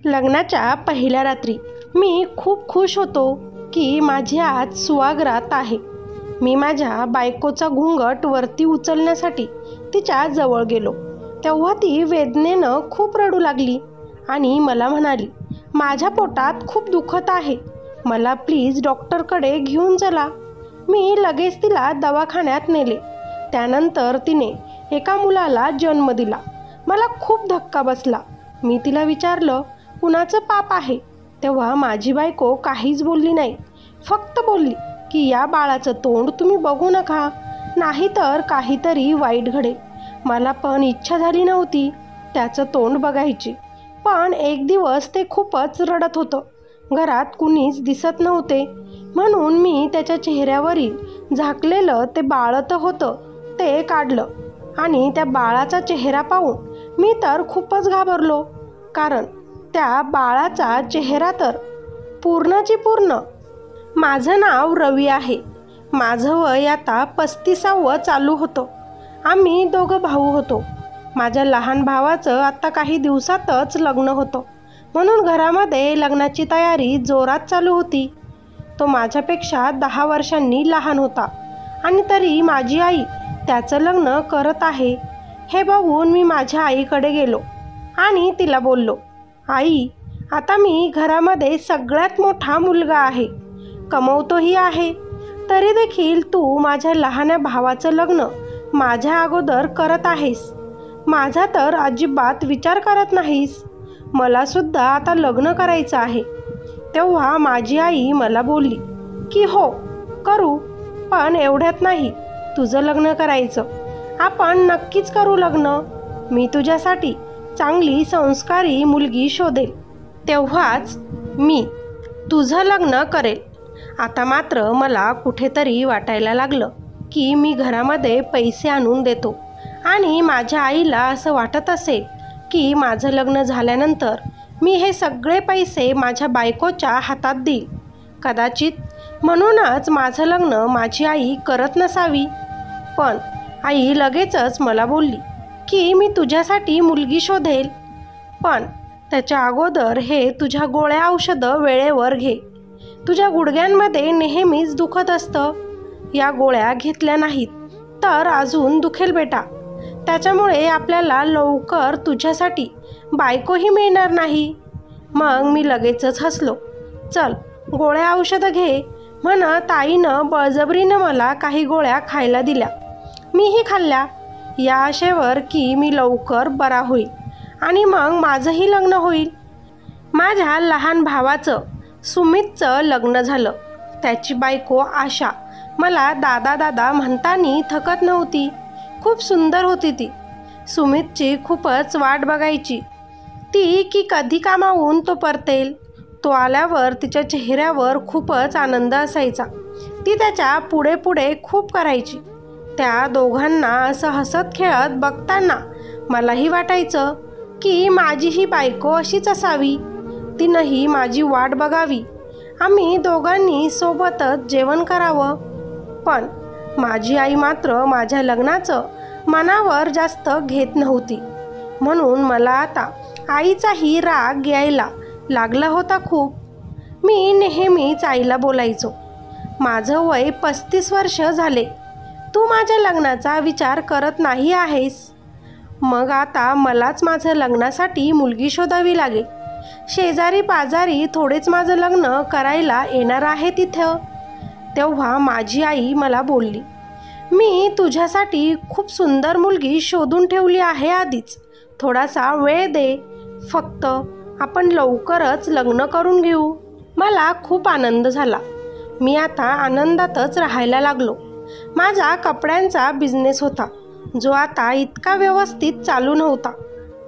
लग्नाच्या पहिल्या रात्री मी खूप खुश होतो की माझी आज सुवागरात आहे. मी माझ्या बायकोचा घुंगट वरती उचलण्यासाठी तिच्या जवळ गेलो तेव्हा ती वेदनेनं खूप रडू लागली आणि मला म्हणाली, माझ्या पोटात खूप दुखत आहे, मला प्लीज डॉक्टरकडे घेऊन चला. मी लगेच तिला दवाखान्यात नेले. त्यानंतर तिने एका मुलाला जन्म दिला. मला खूप धक्का बसला. मी तिला विचारलं, कुणाचं पाप आहे? तेव्हा माझी बायको काहीच बोलली नाही. फक्त बोलली की या बाळाचं तोंड तुम्ही बघू नका, नाहीतर काहीतरी वाईट घडेल. मला पण इच्छा झाली नव्हती त्याचं तोंड बघायची. पण एक दिवस ते खूपच रडत होतं. घरात कुणीच दिसत नव्हते म्हणून मी त्याच्या चेहऱ्यावरील झाकलेलं ते बाळंत होतं ते काढलं आणि त्या बाळाचा चेहरा पाहून मी तर खूपच घाबरलो. कारण त्या बाळाचा चेहरा तर पूर्णची पूर्ण. माझं नाव रवी आहे. माझं वय आता 35वं चालू होतं. आम्ही दोघं भाऊ होतो. माझ्या लहान भावाचं आत्ता काही दिवसातच लग्न होतं म्हणून घरामध्ये लग्नाची तयारी जोरात चालू होती. तो माझ्यापेक्षा 10 वर्षांनी लहान होता आणि तरी माझी आई त्याचं लग्न करत आहे हे बघून मी माझ्या आईकडे गेलो आणि तिला बोललो, आई, आता मी घरामध्ये सगळ्यात मोठा मुलगा आहे, कमवतोही आहे, तरी देखील तू माझ्या लहान भावाचं लग्न माझ्या अगोदर करत आहेस. माझा तर अजिबात विचार करत नाहीस. मला सुद्धा आता लग्न करायचं आहे. तेव्हा माझी आई मला बोलली की हो करू, पण एवढ्यात नाही, तुझं लग्न करायचं. आपण नक्कीच करू लग्न. मी तुझ्यासाठी चांगली संस्कारी मुलगी शोधेल, तेव्हाच मी तुझं लग्न करेल. आता मात्र मला कुठेतरी वाटायला लागलं की मी घरामध्ये पैसे आणून देतो आणि माझ्या आईला असं वाटत असेल की माझं लग्न झाल्यानंतर मी हे सगळे पैसे माझ्या बायकोच्या हातात देईल. कदाचित म्हणूनच माझं लग्न माझी आई करत नसावी. पण आई लगेचच मला बोलली की मी तुझ्यासाठी मुलगी शोधेल, पण त्याच्या अगोदर हे तुझ्या गोळ्या औषधं वेळेवर घे. तुझ्या गुडघ्यांमध्ये नेहमीच दुखत असतं. या गोळ्या घेतल्या नाहीत तर अजून दुखेल बेटा. त्याच्यामुळे आपल्याला लवकर तुझ्यासाठी बायकोही मिळणार नाही. मग मी लगेचच हसलो. चल गोळ्या औषधं घे म्हणत आईनं बळजबरीनं मला काही गोळ्या खायला दिल्या. मीही खाल्ल्या या आशेवर की मी लवकर बरा होईल आणि मग माझंही लग्न होईल. माझ्या लहान भावाचं सुमितचं लग्न झालं. त्याची बायको आशा मला दादा दादा म्हणतानी थकत नव्हती. खूप सुंदर होती ती. सुमितची खूपच वाट बघायची ती की कधी कामावून तो परतेल. तो आल्यावर तिच्या चेहऱ्यावर खूपच आनंद असायचा. ती त्याच्या पुढे पुढे खूप करायची. त्या दोघांना असं हसत खेळत बघताना मलाही वाटायचं की माझी ही बायको अशीच असावी, तिनंही माझी वाट बघावी, आम्ही दोघांनी सोबतच जेवण करावं. पण माझी आई मात्र माझ्या लग्नाचं मनावर जास्त घेत नव्हती म्हणून मला आता आईचाही राग यायला लागला होता खूप. मी नेहमीच आईला बोलायचो, माझं वय 35 वर्ष झाले, तू माझ्या लग्नाचा विचार करत नाही आहेस. मग आता मलाच माझं लग्नासाठी मुलगी शोधावी लागेल. शेजारी पाजारी थोडेच माझं लग्न करायला येणार आहे तिथं. तेव्हा माझी आई मला बोलली, मी तुझ्यासाठी खूप सुंदर मुलगी शोधून ठेवली आहे आधीच, थोडासा वेळ दे, फक्त आपण लवकरच लग्न करून घेऊ. मला खूप आनंद झाला. मी आता आनंदातच राहायला लागलो. माझा कपड्यांचा बिझनेस होता जो आता इतका व्यवस्थित चालू नव्हता.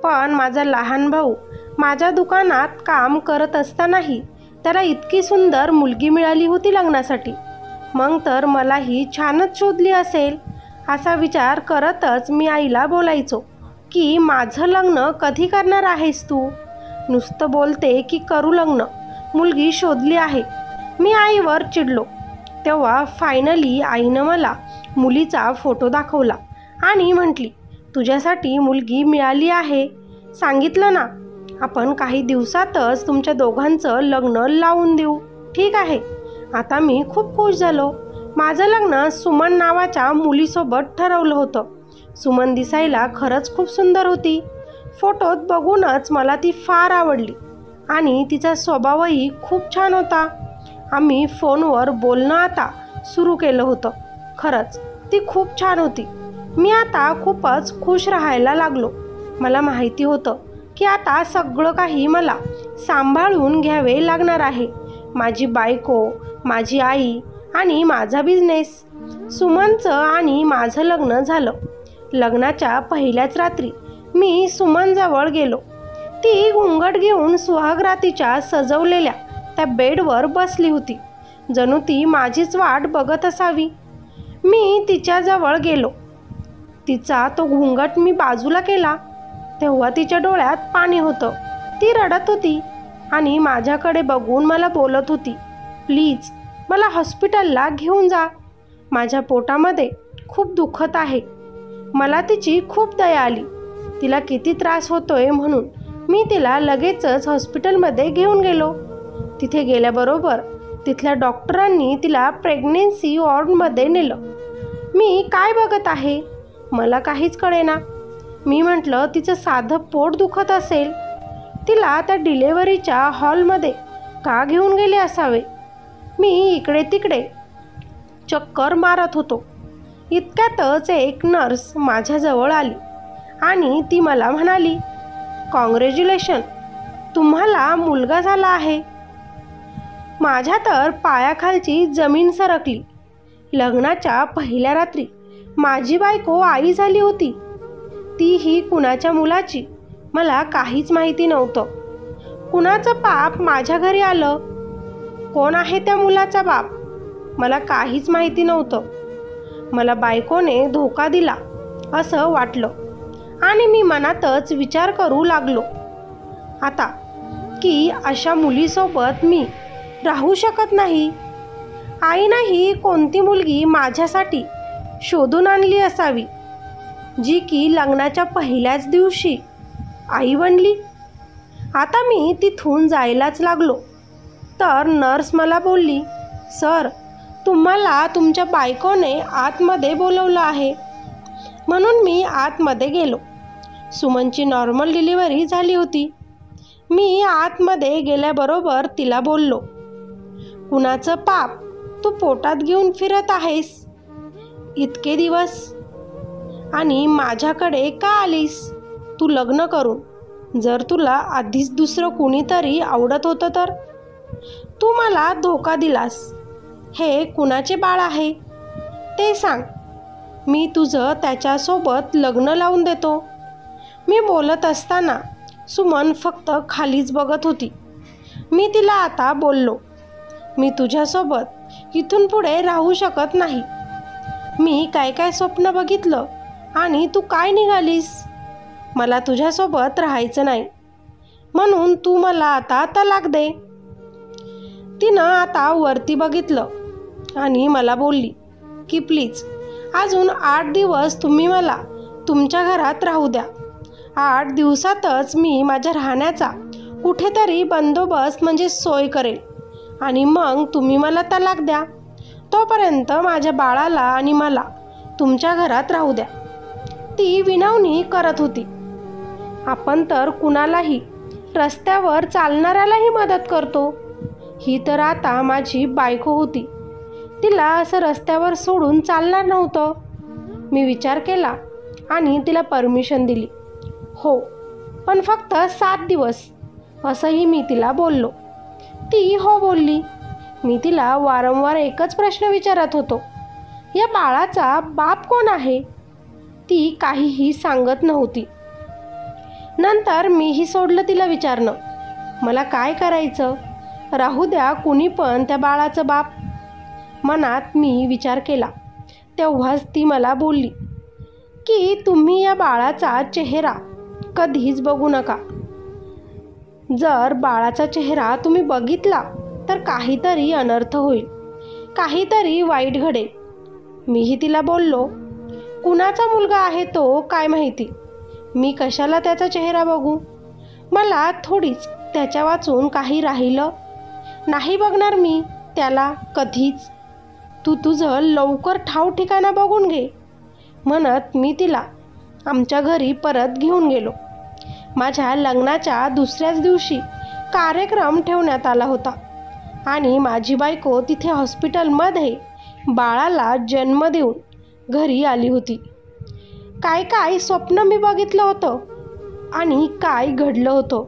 पण माझा लहान भाऊ माझ्या दुकानात काम करत असतानाही त्याला इतकी सुंदर मुलगी मिळाली होती लग्नासाठी. मग तर मलाही छानच शोधली असेल असा विचार करतच मी आईला बोलायचो की माझं लग्न कधी करणार आहेस तू? नुसतं बोलते की करू लग्न, मुलगी शोधली आहे. मी आईवर चिडलो. तेव्हा फायनली आईनं मला मुलीचा फोटो दाखवला आणि म्हटली, तुझ्यासाठी मुलगी मिळाली आहे, सांगितलं ना. आपण काही दिवसातच तुमच्या दोघांचं लग्न लावून देऊ, ठीक आहे? आता मी खूप खुश झालो. माझं लग्न सुमन नावाच्या मुलीसोबत ठरवलं होतं. सुमन दिसायला खरंच खूप सुंदर होती. फोटोत बघूनच मला ती फार आवडली आणि तिचा स्वभावही खूप छान होता. आम्ही फोनवर बोलणं आता सुरू केलं होतं. खरंच ती खूप छान होती. मी आता खूपच खुश राहायला लागलो. मला माहिती होतं की आता सगळं काही मला सांभाळून घ्यावे लागणार आहे. माझी बायको, माझी आई आणि माझा बिझनेस. सुमनचं आणि माझं लग्न झालं. लग्नाच्या पहिल्याच रात्री मी सुमनजवळ गेलो. ती घुंगट घेऊन सुहागरातीच्या सजवलेल्या त्या बेडवर बसली होती. जणू ती माझीच वाट बघत असावी. मी तिच्याजवळ गेलो. तिचा तो घुंगट मी बाजूला केला तेव्हा तिच्या डोळ्यात पाणी होतं. ती रडत होती आणि माझ्याकडे बघून मला बोलत होती, प्लीज मला हॉस्पिटलला घेऊन जा. माझ्या पोटामध्ये खूप दुखत आहे. मला तिची खूप दया आली. तिला किती त्रास होतोय म्हणून मी तिला लगेचच हॉस्पिटलमध्ये घेऊन गेलो. तिथे गेल्याबरोबर तिथल्या डॉक्टरांनी तिला प्रेग्नेन्सी वॉर्डमध्ये नेलं. मी काय बघत आहे? मला काहीच कळेना. मी म्हटलं तिचं साधं पोट दुखत असेल. तिला त्या डिलेव्हरीच्या हॉलमध्ये का घेऊन गेले असावे? मी इकडे तिकडे चक्कर मारत होतो. इतक्यातच एक नर्स माझ्याजवळ आली आणि ती मला म्हणाली, कॉंग्रॅच्युलेशन, तुम्हाला मुलगा झाला आहे. माझ्या तर पायाखालची जमीन सरकली. लग्नाच्या पहिल्या रात्री माझी बायको आई झाली होती. तीही कुणाच्या मुलाची मला काहीच माहिती नव्हतं. कुणाचं पाप माझ्या घरी आलं, कोण आहे त्या मुलाचा बाप, मला काहीच माहिती नव्हतं. मला बायकोने धोका दिला असं वाटलं आणि मी मनातच विचार करू लागलो आता की अशा मुलीसोबत मी राहू शकत नाही. आईनंही कोणती मुलगी माझ्यासाठी शोधून आणली असावी जी की लग्नाच्या पहिल्याच दिवशी आई बनली. आता मी तिथून जायलाच लागलो तर नर्स मला बोलली, सर तुम्हाला तुमच्या बायकोने आतमध्ये बोलवलं आहे. म्हणून मी आतमध्ये गेलो. सुमनची नॉर्मल डिलिव्हरी झाली होती. मी आतमध्ये गेल्याबरोबर तिला बोललो, कुणाचं पाप तू पोटात घेऊन फिरत आहेस इतके दिवस आणि माझ्याकडे का आलीस? तू लग्न करून जर तुला आधीच दुसरं कुणीतरी आवडत होतं तर? तू मला धोका दिलास. हे कुणाचे बाळ आहे ते सांग. मी तुझं त्याच्यासोबत लग्न लावून देतो. मी बोलत असताना सुमन फक्त खालीच बघत होती. मी तिला आता बोललो, मी तुझ्यासोबत इथून पुढे राहू शकत नाही. मी काय काय स्वप्न बघितलं आणि तू काय निघालीस. मला तुझ्यासोबत राहायचं नाही. म्हणून तू मला आता तलाक दे. तिनं आता वरती बघितलं आणि मला बोलली की प्लीज अजून 8 दिवस तुम्ही मला तुमच्या घरात राहू द्या. 8 दिवसातच मी माझ्या राहण्याचा कुठेतरी बंदोबस्त म्हणजे सोय करेल आणि मग तुम्ही मला तलाक द्या. तोपर्यंत माझ्या बाळाला आणि मला तुमच्या घरात राहू द्या. ती विनवणी करत होती. आपण तर कुणालाही रस्त्यावर चालणाऱ्यालाही मदत करतो. ही तर आता माझी बायको होती. तिला असं रस्त्यावर सोडून चालणार नव्हतं. मी विचार केला आणि तिला परमिशन दिली. हो, पण फक्त 7 दिवस असंही मी तिला बोललो. ती हो बोलली. मी तिला वारंवार एकच प्रश्न विचारत होतो, या बाळाचा बाप कोण आहे? ती काहीही सांगत नव्हती. नंतर मीही सोडलं तिला विचारणं. मला काय करायचं? राहू द्या कुणी पण त्या बाळाचं बाप. मनात मी विचार केला. तेव्हाच ती मला बोलली की तुम्ही या बाळाचा चेहरा कधीच बघू नका. जर बाळाचा चेहरा तुम्ही बघितला तर काहीतरी अनर्थ होईल, काहीतरी वाईट घडेल. मीही तिला बोललो, कुणाचा मुलगा आहे तो काय माहिती, मी कशाला त्याचा चेहरा बघू. मला थोडीच त्याच्या वाचून काही राहिलं नाही बघणार मी त्याला कधीच. तू तुझं लवकर ठाव ठिकाणा बघून घे म्हणत मी तिला आमच्या घरी परत घेऊन गेलो. माझ्या लग्नाच्या दुसऱ्याच दिवशी कार्यक्रम ठेवण्यात आला होता आणि माझी बायको तिथे हॉस्पिटलमध्ये बाळाला जन्म देऊन घरी आली होती. काय काय स्वप्न मी बघितलं होतं आणि काय घडलं होतं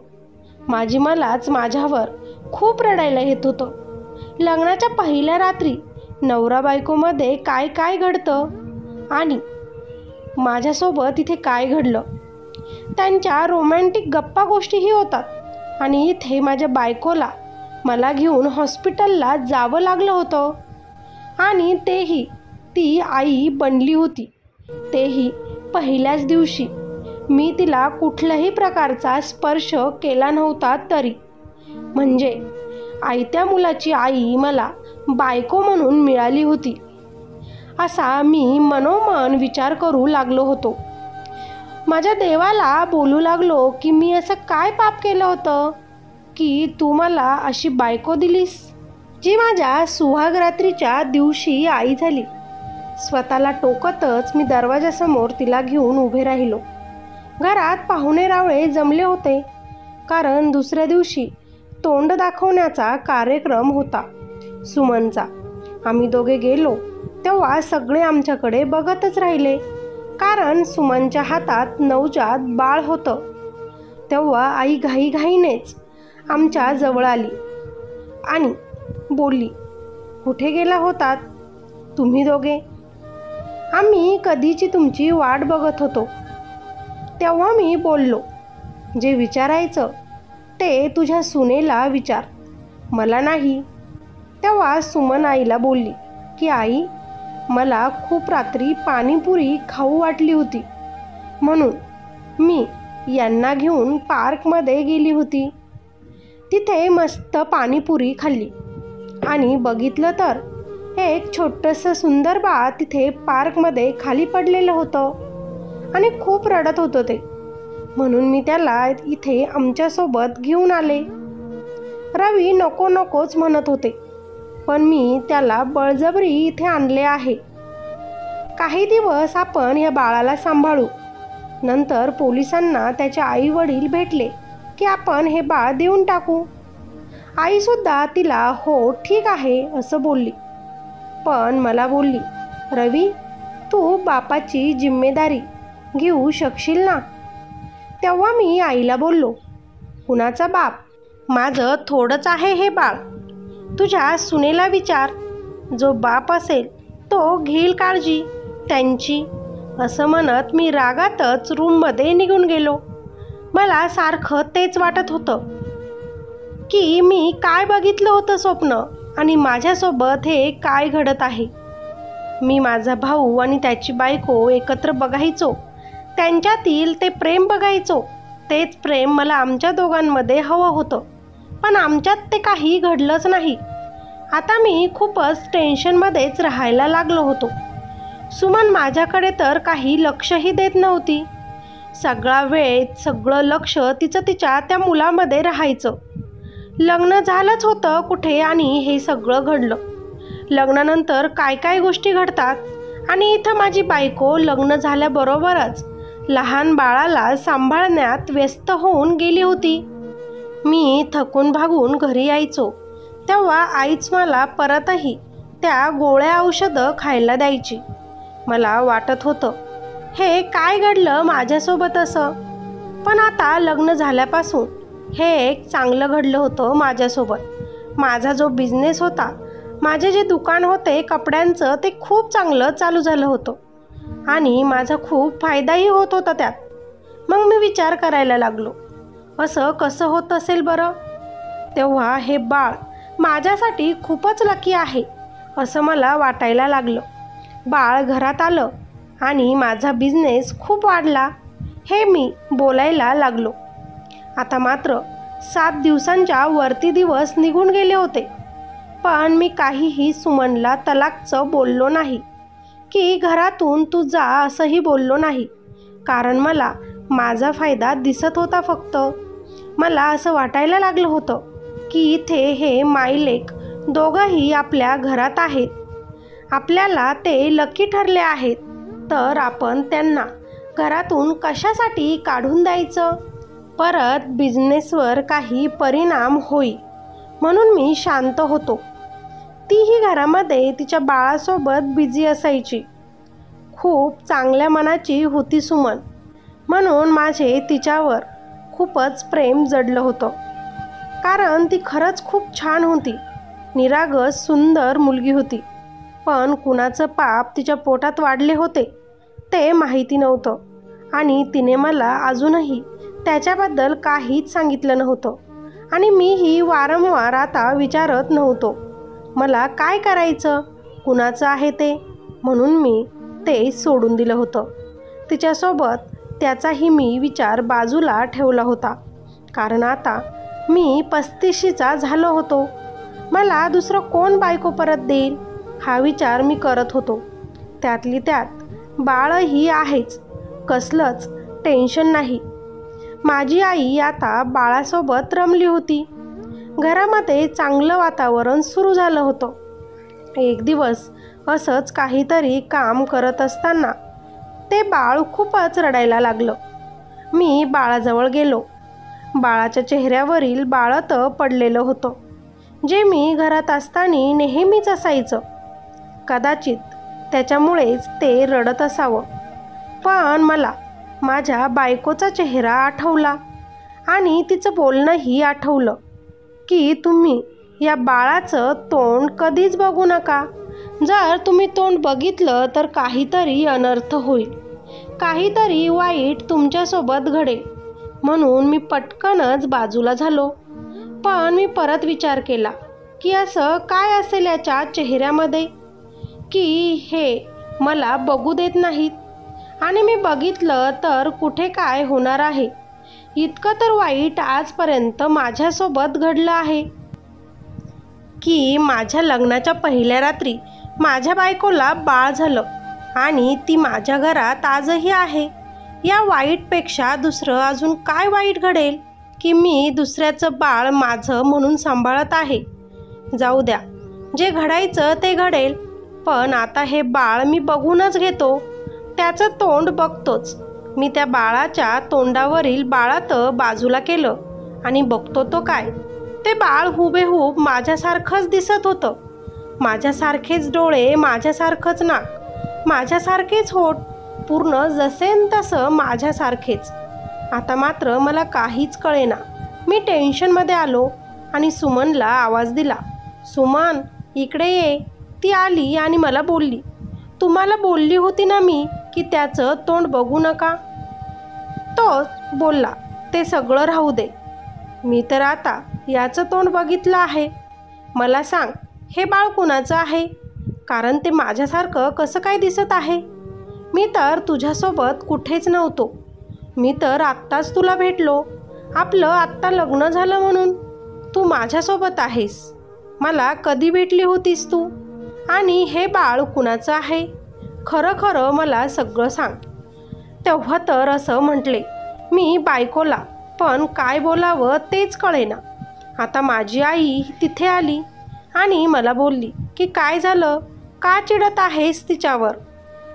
मलाच माझ्यावर खूप रडायला येत होतं. लग्नाच्या पहिल्या रात्री नवरा बायकोमध्ये काय काय घडतं आणि माझ्यासोबत इथे काय घडलं त्यांच्या रोमॅन्टिक गप्पा गोष्टीही होतात आणि इथे माझ्या बायकोला मला घेऊन हॉस्पिटलला जावं लागलं होतं आणि तेही ती आई बनली होती. तेही पहिल्याच दिवशी मी तिला कुठल्याही प्रकारचा स्पर्श केला नव्हता तरी. म्हणजे आयत्या मुलाची आई मला बायको म्हणून मिळाली होती असा मी मनोमन विचार करू लागलो होतो. माझ्या देवाला बोलू लागलो की मी असं काय पाप केलं होतं की तू मला अशी बायको दिलीस जी माझ्या सुहागरात्रीच्या दिवशी आई झाली. स्वतःला टोकतच मी दरवाजासमोर तिला घेऊन उभे राहिलो. घरात पाहुणे रावळे जमले होते कारण दुसऱ्या दिवशी तोंड दाखवण्याचा कार्यक्रम होता सुमनचा. आम्ही दोघे गेलो तेव्हा सगळे आमच्याकडे बघतच राहिले कारण सुमनच्या हातात नवजात बाळ होतं. तेव्हा आई घाईघाईनेच आमच्या जवळ आली आणि बोलली, कुठे गेला होतात तुम्ही दोघे? आम्ही कधीची तुमची वाट बघत होतो. तेव्हा मी बोललो, जे विचारायचं ते तुझ्या सुनेला विचार, मला नाही. तेव्हा सुमन आईला बोलली की आई मला खूप रात्री पाणीपुरी खाऊ वाटली होती म्हणून मी यांना घेऊन पार्कमध्ये गेली होती. तिथे मस्त पाणीपुरी खाल्ली आणि बघितलं तर एक छोटंसं सुंदर बाळ तिथे पार्कमध्ये खाली पडलेलं होतं आणि खूप रडत होतं ते. म्हणून मी त्याला इथे आमच्यासोबत घेऊन आले. रवी नको नकोच म्हणत होते पण मी त्याला बळजबरी इथे आणले आहे. काही दिवस आपण या बाळाला सांभाळू. नंतर पोलिसांना त्याचे आई वडील भेटले की आपण हे बाळ देऊन टाकू. आईसुद्धा तिला हो ठीक आहे असं बोलली. पण मला बोलली, रवी तू बापाची जिम्मेदारी घेऊ शकशील ना? तेव्हा मी आईला बोललो, कुणाचा बाप? माझं थोडंच आहे हे बाळ. तुझ्या सुनेला विचार, जो बाप असेल तो घेईल काळजी त्यांची. असं म्हणत मी रागातच रूममध्ये निघून गेलो. मला सारखं तेच वाटत होतं की मी काय बघितलं होतं स्वप्न आणि माझ्यासोबत हे काय घडत आहे. मी माझा भाऊ आणि त्याची बायको एकत्र बघायचो, त्यांच्यातील ते प्रेम बघायचो. तेच प्रेम मला आमच्या दोघांमध्ये हवं होतं पण आमच्यात ते काही घडलंच नाही. आता मी खूपच टेन्शनमध्येच राहायला लागलो होतो. सुमन माझ्याकडे तर काही लक्षही देत नव्हती. सगळा वेळ सगळं लक्ष तिचं तिच्या त्या मुलामध्ये राहायचं. लग्न झालंच होतं कुठे आणि हे सगळं घडलं. लग्नानंतर काय काय गोष्टी घडतात आणि इथं माझी बायको लग्न झाल्याबरोबरच लहान बाळाला सांभाळण्यात व्यस्त होऊन गेली होती. मी थकून भागून घरी यायचो तेव्हा आईच मला परतही त्या गोळ्या औषधं खायला द्यायची. मला वाटत होतं हे काय घडलं माझ्यासोबत असं. पण आता लग्न झाल्यापासून हे एक चांगलं घडलं होतं माझ्यासोबत. माझा जो बिझनेस होता, माझे जे दुकान होते कपड्यांचं, ते खूप चांगलं चालू झालं होतं आणि माझा खूप फायदाही होत होता त्यात. मग मी विचार करायला लागलो, असं कसं होत असेल बरं. तेव्हा हे बाळ माझ्यासाठी खूपच लकी आहे असं मला वाटायला लागलं. बाळ घरात आलं आणि माझा बिझनेस खूप वाढला हे मी बोलायला लागलो. आता मात्र 7 दिवसांच्या वरती दिवस निघून गेले होते पण मी काहीही सुमनला तलाकचं बोललो नाही की घरातून तू जा असंही बोललो नाही कारण मला माझा फायदा दिसत होता फक्त. मला असं वाटायला लागलं होतं की इथे हे माईलेक दोघंही आपल्या घरात आहेत. आपल्याला ते लकी ठरले आहेत, तर आपण त्यांना घरातून कशासाठी काढून द्यायचं? परत बिझनेसवर काही परिणाम होईल म्हणून मी शांत होतो. तीही घरामध्ये तिच्या बाळासोबत बिझी असायची. खूप चांगल्या मनाची होती सुमन, म्हणून माझे तिच्यावर खूपच प्रेम जडलं होतं. कारण ती खरंच खूप छान होती, निरागस सुंदर मुलगी होती. पण कुणाचं पाप तिच्या पोटात वाढले होते ते माहिती नव्हतं, आणि तिने मला अजूनही त्याच्याबद्दल काहीच सांगितलं नव्हतं. आणि मीही वारंवार आता विचारत नव्हतो मला काय करायचं, कुणाचं आहे ते, म्हणून मी ते सोडून दिलं होतं. तिच्यासोबत त्याचाही मी विचार बाजूला ठेवला होता. कारण आता मी 35शीचा झालो होतो. मला दुसरं कोण बायको परत देईल हा विचार मी करत होतो. त्यातली त्यात बाळही आहेच, कसलंच टेन्शन नाही. माझी आई आता बाळासोबत रमली होती. घरामध्ये चांगलं वातावरण सुरू झालं होतं. एक दिवस असंच काहीतरी काम करत असताना ते बाळ खूपच रडायला लागलं. मी बाळाजवळ गेलो. बाळाच्या चेहऱ्यावरील बाळंतं पडलेलं होतं, जे मी घरात असताना नेहमीच असायचं. कदाचित त्याच्यामुळेच ते रडत असावं. पण मला माझ्या बायकोचा चेहरा आठवला आणि तिचं बोलणंही आठवलं की तुम्ही या बाळाचं तोंड कधीच बघू नका. जर तुम्ही तोंड बघितलं तर काहीतरी अनर्थ होईल, काहीतरी वाईट तुमच्यासोबत घडेल. म्हणून मी पटकनच बाजूला झालो. पण मी परत विचार केला की असं काय असेल याच्या चेहऱ्यामध्ये की हे मला बघू देत नाहीत. आणि मी बघितलं तर कुठे काय होणार आहे. इतकं तर वाईट आजपर्यंत माझ्यासोबत घडलं आहे की माझ्या लग्नाच्या पहिल्या रात्री माझ्या बायकोला बाळ झालं आणि ती माझ्या घरात आजही आहे. या वाईटपेक्षा दुसरं अजून काय वाईट घडेल की मी दुसऱ्याचं बाळ माझं म्हणून सांभाळत आहे. जाऊ द्या, जे घडायचं ते घडेल. पण आता हे बाळ मी बघूनच घेतो, त्याचं तोंड बघतोच. मी त्या बाळाच्या तोंडावरील बाळातं बाजूला केलं आणि बघतो तो काय, ते बाळ हुबेहूब माझ्यासारखंच दिसत होतं. माझ्यासारखेच डोळे, माझ्यासारखंच नाक, माझ्यासारखेच होठ, पूर्ण जसे तसं माझ्यासारखेच. आता मात्र मला काहीच कळेना. मी टेन्शनमध्ये आलो आणि सुमनला आवाज दिला, सुमन इकडे ये. ती आली आणि मला बोलली, तुम्हाला बोलली होती ना मी की त्याचं तोंड बघू नका. तो बोलला, ते सगळं राहू दे. मी तर आता याचं तोंड बघितलं आहे. मला सांग, हे बाळ कुणाचं आहे? कारण ते माझ्यासारखं कसं काय दिसत आहे? मी तर तुझ्यासोबत कुठेच नव्हतो. मी तर आत्ताच तुला भेटलो. आपलं आत्ता लग्न झालं म्हणून तू माझ्यासोबत आहेस. मला कधी भेटली होतीस तू? आणि हे बाळ कुणाचं आहे? खरं खरं मला सगळं सांग. तेव्हा तर असं म्हटले मी बायकोला, पण काय बोलावं तेच कळेना. आता माझी आई तिथे आली आणि मला बोलली की काय झालं, का चिडत आहेस तिच्यावर?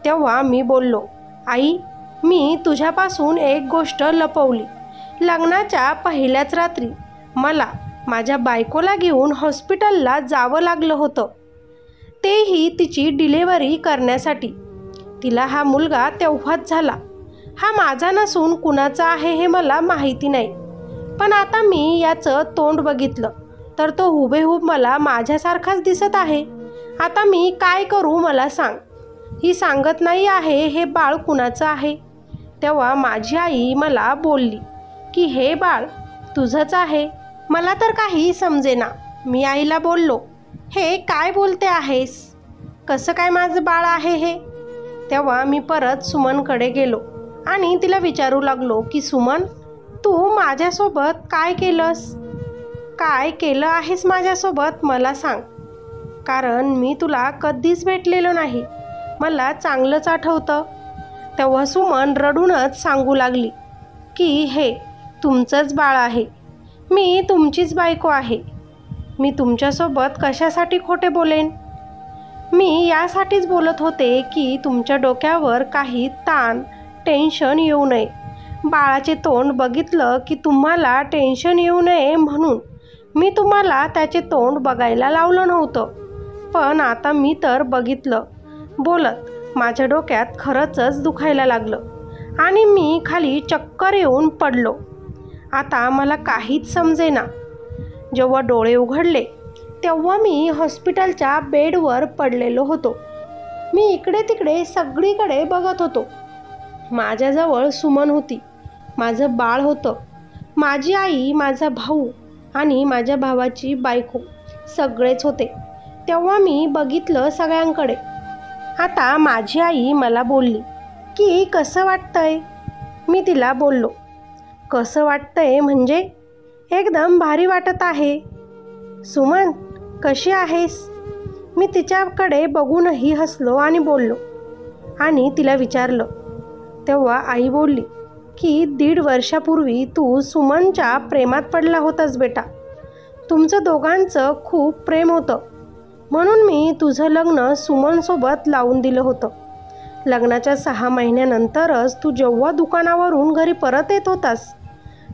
तेव्हा मी बोललो, आई मी तुझ्यापासून एक गोष्ट लपवली. लग्नाच्या पहिल्याच रात्री मला माझ्या बायकोला घेऊन हॉस्पिटलला जावं लागलं होतं, तेही तिची डिलिव्हरी करण्यासाठी. तिला हा मुलगा तेव्हाच झाला. हा माझा नसून कुणाचा आहे हे मला माहिती नाही. पण आता मी याचं तोंड बघितलं तर तो हुबेहूब मला माझ्यासारखाच दिसत आहे. आता मी काय करू मला सांग. ही सांगत नाही आहे हे बाळ कुणाचं आहे. तेव्हा माझी आई मला बोलली की हे बाळ तुझंच आहे. मला तर काही समजेना. मी आईला बोललो, हे काय बोलते आहेस? कसं काय माझं बाळ आहे हे? तेव्हा मी परत सुमनकडे गेलो आणि तिला विचारू लागलो की सुमन, तू माझ्यासोबत काय केलंस? काय केलं आहेस माझ्यासोबत मला सांग. कारण मी तुला कधीच भेटलेलो नाही, मला चांगलंच आठवतं. तेव्हा सुमन रडूनच सांगू लागली की हे तुमचंच बाळ आहे. मी तुमचीच बायको आहे. मी तुमच्यासोबत कशासाठी खोटे बोलेन? मी यासाठीच बोलत होते की तुमच्या डोक्यावर काही ताण, टेन्शन येऊ नये. बाळाचे तोंड बघितलं की तुम्हाला टेन्शन येऊ नये म्हणून मी तुम्हाला त्याचे तोंड बघायला लावलं नव्हतं. पण आता मी तर बघितलं. बोलत माझ्या डोक्यात खरंच दुखायला लागलं आणि मी खाली चक्कर येऊन पडलो. आता मला काहीच समजेना. जेव्हा डोळे उघडले तेव्हा मी हॉस्पिटलच्या बेडवर पडलेलो होतो. मी इकडे तिकडे सगळीकडे बघत होतो. माझ्याजवळ सुमन होती, माझं बाळ होतं, माझी आई, माझा भाऊ आणि माझ्या भावाची बायको सगळेच होते. तेव्हा मी बघितलं सगळ्यांकडे. आता माझी आई मला बोलली की कसं वाटतंय? मी तिला बोललो, कसं वाटतंय म्हणजे एकदम भारी वाटत आहे. सुमन कशी आहेस? मी तिच्याकडे बघूनही हसलो आणि बोललो आणि तिला विचारलं. तेव्हा आई बोलली की 1.5 वर्षापूर्वी तू सुमनच्या प्रेमात पडला होतास बेटा. तुमचं दोघांचं खूप प्रेम होतं म्हणून मी तुझं लग्न सुमनसोबत लावून दिलं होतं. लग्नाच्या 6 महिन्यानंतरच तू जेव्हा दुकानावरून घरी परत येत होतास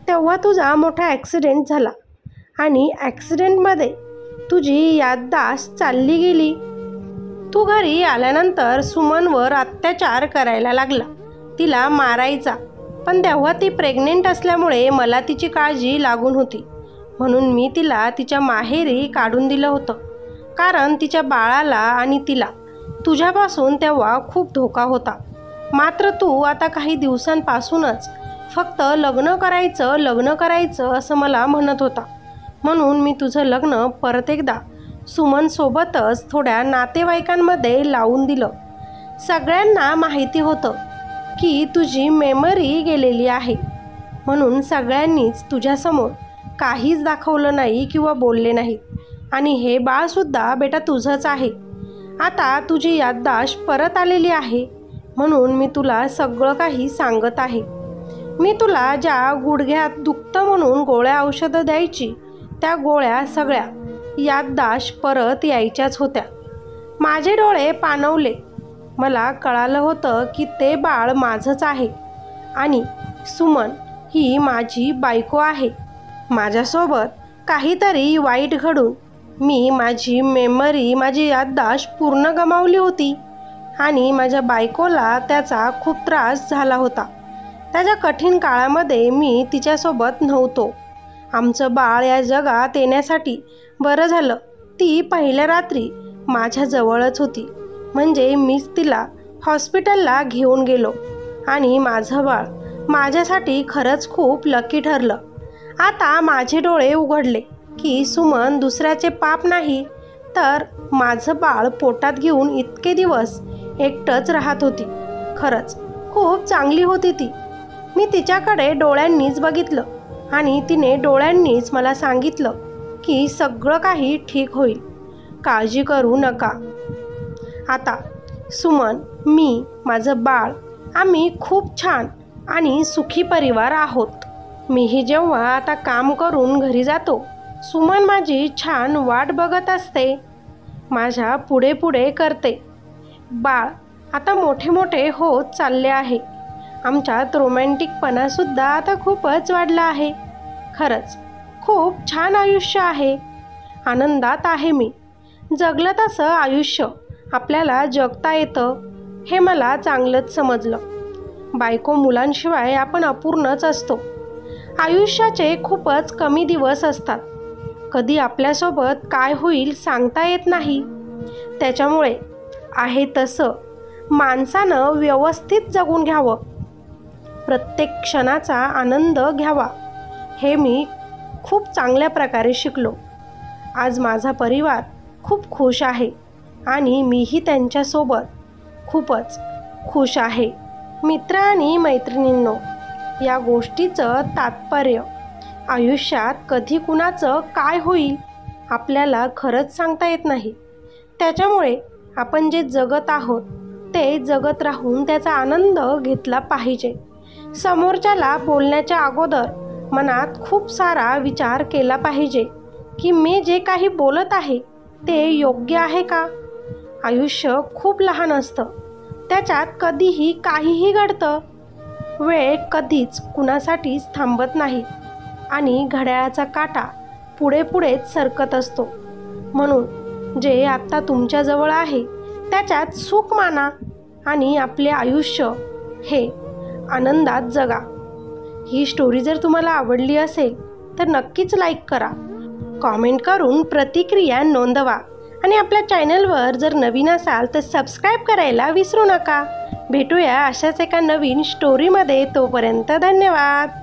तेव्हा तुझा मोठा ॲक्सिडेंट झाला आणि ॲक्सिडेंटमध्ये तुझी याददाश्त चालली गेली. तू घरी आल्यानंतर सुमनवर अत्याचार करायला लागला, तिला मारायचा. पण तेव्हा ती प्रेग्नेंट असल्यामुळे मला तिची काळजी लागून होती म्हणून मी तिला तिच्या माहेरी काढून दिलं होतं. कारण तिच्या बाळाला आणि तिला तुझ्यापासून तेव्हा खूप धोका होता. मात्र तू आता काही दिवसांपासूनच फक्त लग्न करायचं असं मला म्हणत होता. म्हणून मी तुझं लग्न परत एकदा सुमनसोबतच थोड्या नातेवाईकांमध्ये लावून दिलं. सगळ्यांना माहिती होतं की तुझी मेमरी गेलेली आहे म्हणून सगळ्यांनीच तुझ्यासमोर काहीच दाखवलं नाही किंवा बोलले नाही. आणि हे बाळसुद्धा बेटा तुझंच आहे. आता तुझी याददाश्त परत आलेली आहे म्हणून मी तुला सगळं काही सांगत आहे. मी तुला ज्या गुडघ्यात दुखतं म्हणून गोळ्या औषधं द्यायची त्या गोळ्या सगळ्या याददाश्त परत यायच्याच होत्या. माझे डोळे पाणवले. मला कळालं होतं की ते बाळ माझंच आहे आणि सुमन ही माझी बायको आहे. माझ्यासोबत काहीतरी वाईट घडून मी माझी मेमरी, माझी याददाश्त पूर्ण गमावली होती आणि माझ्या बायकोला त्याचा खूप त्रास झाला होता. त्याच्या कठीण काळामध्ये मी तिच्यासोबत नव्हतो. आमचं बाळ या जगात येण्यासाठी बरं झालं ती पहिल्या रात्री माझ्याजवळच होती. म्हणजे मीच तिला हॉस्पिटलला घेऊन गेलो आणि माझं बाळ माझ्यासाठी खरंच खूप लकी ठरलं. आता माझे डोळे उघडले की सुमन दुसऱ्याचे पाप नाही तर माझं बाळ पोटात घेऊन इतके दिवस एकटंच राहत होती. खरंच खूप चांगली होती ती. मी तिच्याकडे डोळ्यांनीच बघितलं आणि तिने डोळ्यांनीच मला सांगितलं की सगळं काही ठीक होईल, काळजी करू नका. आता सुमन, मी, माझं बाळ आम्ही खूप छान आणि सुखी परिवार आहोत. मीही जेव्हा आता काम करून घरी जातो सुमन माझी छान वाट बघत असते, माझ्या पुढे पुढे करते. बाळ आता मोठे मोठे होत चालले आहे. आमच्यात रोमॅन्टिकपणासुद्धा आता खूपच वाढला आहे. खरंच खूप छान आयुष्य आहे. आनंदात आहे मी. जगलं तसं आयुष्य आपल्याला जगता येतं हे मला चांगलंच समजलं. बायको मुलांशिवाय आपण अपूर्णच असतो. आयुष्याचे खूपच कमी दिवस असतात. कधी आपल्यासोबत काय होईल सांगता येत नाही. त्याच्यामुळे आहे तसं माणसानं व्यवस्थित जगून घ्यावं. प्रत्येक क्षणाचा आनंद घ्यावा हे मी खूप चांगल्या प्रकारे शिकलो. आज माझा परिवार खूप खुश आहे आणि मीही त्यांच्यासोबत खूपच खुश आहे. मित्र आणि मैत्रिणींनो, या गोष्टीचं तात्पर्य आयुष्यात कधी कुणाचं काय होईल आपल्याला खरंच सांगता येत नाही. त्याच्यामुळे आपण जे जगत आहोत ते जगत राहून त्याचा आनंद घेतला पाहिजे. समोरच्याला बोलण्याच्या अगोदर मनात खूप सारा विचार केला पाहिजे की मी जे काही बोलत आहे ते योग्य आहे का. आयुष्य खूप लहान असतं, त्याच्यात कधीही काहीही घडतं. वेळ कधीच कुणासाठीच थांबत नाही आणि घड्याळाचा काटा पुढे पुढेच सरकत असतो. म्हणून जे आत्ता तुमच्याजवळ आहे त्याच्यात सुख माना आणि आपले आयुष्य हे आनंदात जगा. ही स्टोरी जर तुम्हाला आवडली असेल तर नक्कीच लाईक करा, कॉमेंट करून प्रतिक्रिया नोंदवा आणि आपल्या चॅनलवर जर नवीन असाल तर सबस्क्राईब करायला विसरू नका. भेटूया अशाच एका नवीन स्टोरीमध्ये. तोपर्यंत धन्यवाद.